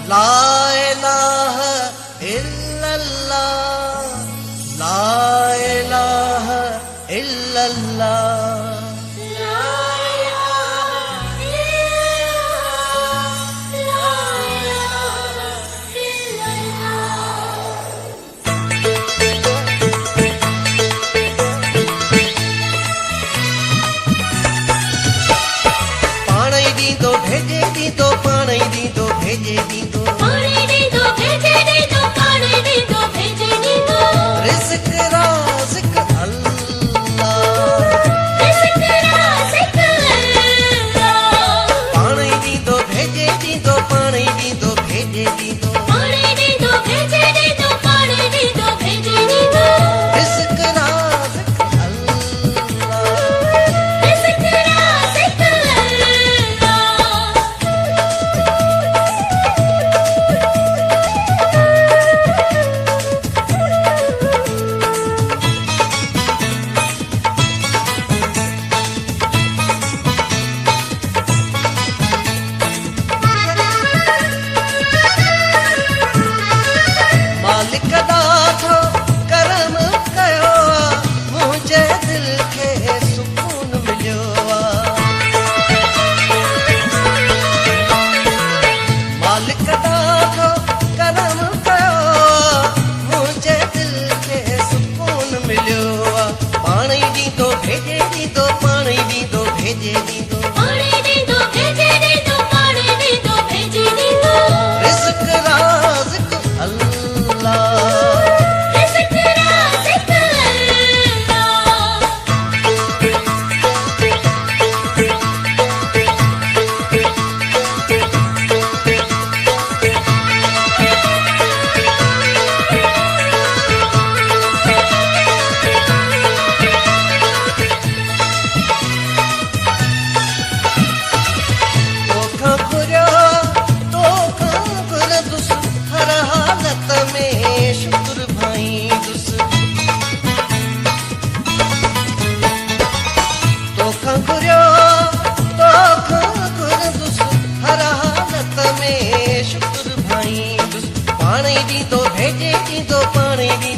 ला इलाहा इल्लल्लाह, ला इलाहा इल्लल्लाह। भेजे दी तो पानी दी तो भेजे दी तो पानी दी तो भेजे दी तो पानी दी तो भेजे दी तो रिज़्क़ राज़िक़ अल्लाह, रिज़्क़ राज़िक़ अल्लाह। पानी दी तो भेजे दी तो पानी दी तो भेजे दी तो पानी दी तो भेजे दी तो पानी दी तो भेजे दी तो रिज़्क़ राज़िक़ अल्लाह। रिज़्क़ राज़िक़ अल्लाह। मालिक दाठो करम कयो मुझे दिल के सुकून मिलियो मालिक दाठो करम कयो मुझे दिल के सुकून मिलियो पानी दी तो भेजे दी तो पानी दी तो भेजे दी तो पानी दी तो भेजे दी तो पानी दी तो भेजे दी तो रिज़्क़ राज़िक़ अल्लाह। रिज़्क़ राज़िक़ अल्लाह। तोखां घुरदुस हर हालत में शुक्र भाईंदुस तोखां घुरदुस हर हालत में शुक्र भाईंदुस पानी दी तो भेजे दी तो पानी दी